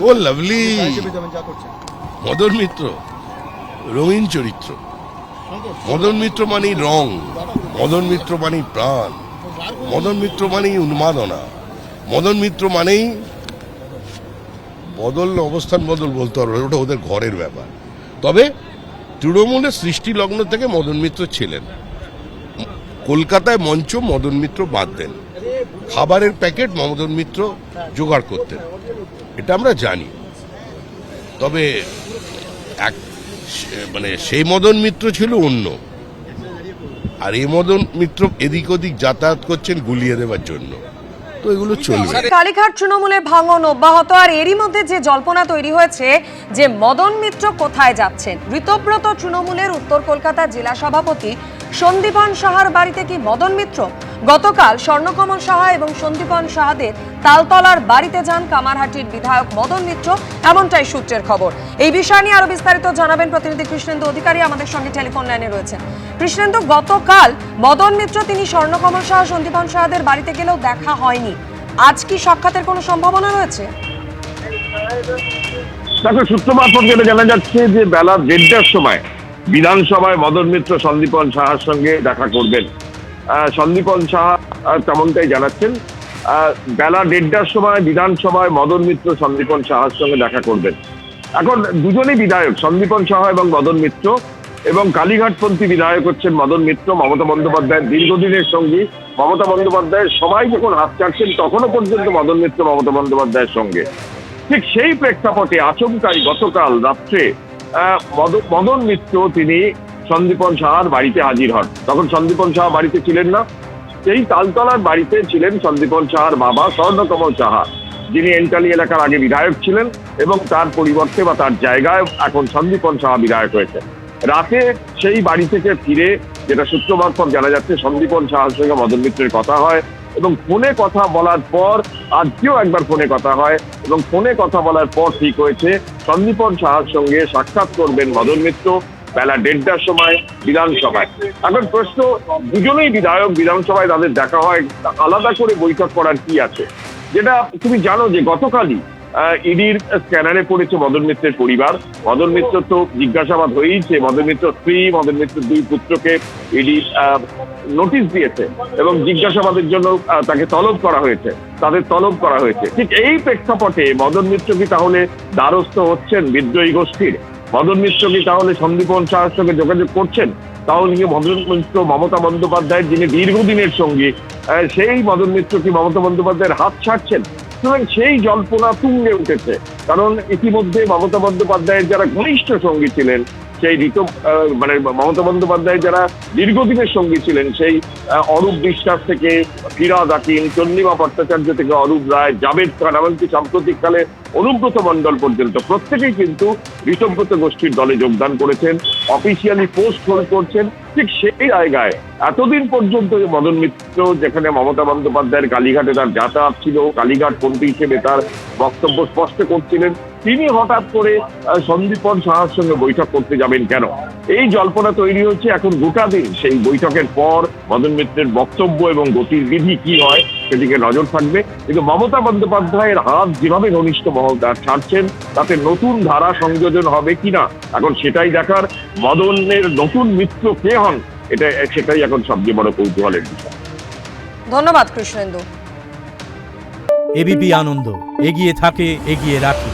ও lovely. Madan Mitra রঙিন চরিত্র। মদন মিত্র মানেই রং, মদন মিত্র মানেই প্রাণ, মদন মিত্র মানেই উন্মাদনা, মদন মিত্র মানেই বদল, অবস্থান বদল বলতে পারবো, ওটা ওদের ঘরের ব্যাপার। তবে তৃণমূলের সৃষ্টি লগ্ন থেকে মদন মিত্র ছিলেন। কলকাতায় মঞ্চ মদন মিত্র বাদ দেন, খাবারের প্যাকেট মদন মিত্র জোগাড় করতেন, এটা আমরা জানি। তবে মানে সেই মদন মিত্র ছিল অন্য, আর এই মদন মিত্র এদিক ওদিক যাতায়াত করছেন গুলিয়ে দেওয়ার জন্য, তো এগুলো চলবে। কালীঘাট তৃণমূলে ভাঙন অব্যাহত, আর এরই মধ্যে যে জল্পনা তৈরি হয়েছে যে মদন মিত্র কোথায় যাচ্ছেন। ঋতব্রত তৃণমূলের উত্তর কলকাতা জেলা সভাপতি সন্দীপন সাহার বাড়িতে কি মদন মিত্র? গতকাল স্বর্ণকমল সাহা এবং সন্দীপন সাহাদের তালতলার বাড়িতে যান কামারহাটির বিধায়ক মদন মিত্র, এমনটাই সূত্রের খবর। এই বিষয় নিয়ে আরো বিস্তারিত জানাবেন প্রতিনিধি কৃষ্ণেন্দু অধিকারী, আমাদের সঙ্গে টেলিফোন লাইনে রয়েছেন। কৃষ্ণেন্দু, গতকাল মদন মিত্র তিনি স্বর্ণকমল সাহা সন্দীপন সাহাদের বাড়িতে গেলেও দেখা হয়নি, আজ কি সাক্ষাতের কোনো সম্ভাবনা রয়েছে? দেখো, সূত্র মারফত যেটা জানা যাচ্ছে যে বেলা 1:30টার সময় বিধানসভায় মদন মিত্র সন্দীপন সাহার সঙ্গে দেখা করবেন। সন্দীপন সাহা তেমনটাই জানাচ্ছেন। বেলা 1:30টার সময় বিধানসভায় মদন মিত্র সন্দীপন সাহার সঙ্গে দেখা করবেন। এখন দুজনেই বিধায়ক, সন্দীপন সাহা এবং মদন মিত্র, এবং কালীঘাটপন্থী বিধায়ক হচ্ছেন মদন মিত্র, মমতা বন্দ্যোপাধ্যায়ের দীর্ঘদিনের সঙ্গী। মমতা বন্দ্যোপাধ্যায়ের সবাই যখন হাত চাটছেন তখনও পর্যন্ত মদন মিত্র মমতা বন্দ্যোপাধ্যায়ের সঙ্গে। ঠিক সেই প্রেক্ষাপটে আচমকাই গতকাল রাত্রে মদন মিত্র তিনি সন্দীপন সাহার বাড়িতে হাজির হন। তখন সন্দীপন সাহা বাড়িতে ছিলেন না, সেই তালতলার বাড়িতে ছিলেন সন্দীপন সাহার বাবা স্বর্ণকমল সাহা, যিনি এন্টালি এলাকার আগে বিধায়ক ছিলেন এবং তার পরিবর্তে বা তার জায়গায় এখন সন্দীপন সাহা বিধায়ক হয়েছে। রাতে সেই বাড়ি থেকে ফিরে, যেটা সূত্র মারফত জানা যাচ্ছে, সন্দীপন সাহার সঙ্গে মদন মিত্রের কথা হয় এবং ফোনে কথা বলার পর আজকেও একবার ফোনে কথা হয় এবং ফোনে কথা বলার পর ঠিক হয়েছে সন্দীপন সাহার সঙ্গে সাক্ষাৎ করবেন মদন মিত্র বেলা 1:30টার সময় বিধানসভায়। এখন প্রশ্ন, দুজনেই বিধায়ক, বিধানসভায় তাদের দেখা হয়, আলাদা করে বৈঠক করার কি আছে? যেটা তুমি জানো যে গতকালই ইডির স্ক্যানারে পড়েছে মদন মিত্রের পরিবার। মদন মিত্র তো জিজ্ঞাসাবাদ হয়েইছে, মদন মিত্র স্ত্রী, মদন মিত্রের 2 পুত্রকে ইডি নোটিশ দিয়েছে এবং জিজ্ঞাসাবাদের জন্য তাকে তলব করা হয়েছে, তাদের তলব করা হয়েছে। ঠিক এই প্রেক্ষাপটে মদন মিত্র কি তাহলে দ্বারস্থ হচ্ছেন বিদ্রোহী গোষ্ঠীর? মদন মিত্র কি তাহলে সন্দীপন সাহার সঙ্গে যোগাযোগ করছেন? তাহলে কি মদন মিত্র মমতা বন্দ্যোপাধ্যায়ের যিনি দীর্ঘদিনের সঙ্গী, সেই মদন মিত্র কি মমতা বন্দ্যোপাধ্যায়ের হাত ছাড়ছেন? সুতরাং সেই জল্পনা তুঙ্গে উঠেছে, কারণ ইতিমধ্যে মমতা বন্দ্যোপাধ্যায়ের যারা ঘনিষ্ঠ সঙ্গী ছিলেন, সেই মানে মমতা বন্দ্যোপাধ্যায়ের যারা দীর্ঘদিনের সঙ্গী ছিলেন, সেই অরূপ বিশ্বাস থেকে ফিরাদ হাকিম, চন্দ্রিমা ভট্টাচার্য থেকে অরূপ রায়, জাভেদ খান, এমনকি সাম্প্রতিককালে অনুব্রত মণ্ডল পর্যন্ত প্রত্যেকেই কিন্তু ঋতব্রত গোষ্ঠীর দলে যোগদান করেছেন, অফিসিয়ালি পোস্ট হোল্ড করছেন। ঠিক সেই জায়গায় এতদিন পর্যন্ত মদন মিত্র, যেখানে মমতা বন্দ্যোপাধ্যায়ের কালীঘাটে তার যাতায়াত ছিল, কালীঘাট পন্থী হিসেবে তার বক্তব্য স্পষ্ট করছিলেন, তিনি হঠাৎ করে সন্দীপন সাহার সঙ্গে বৈঠক করতে যাবেন কেন? এই জল্পনা তৈরি হচ্ছে। এখন গোটা দিন সেই বৈঠকের পর মদন মিত্রের বক্তব্য এবং গতিবিধি কি হয় সেদিকে নজর থাকবে। কিন্তু মমতা বন্দ্যোপাধ্যায়ের হাত যেভাবে ঘনিষ্ঠ মহল তার ছাড়ছেন, তাতে নতুন ধারা সংযোজন হবে কিনা এখন সেটাই দেখার। মদনের নতুন মিত্র কে হন, সেটাই এখন সবচেয়ে বড় কৌতূহলের বিষয়। ধন্যবাদ কৃষ্ণেন্দু। এবিপি আনন্দ, এগিয়ে থাকে, এগিয়ে রাখে।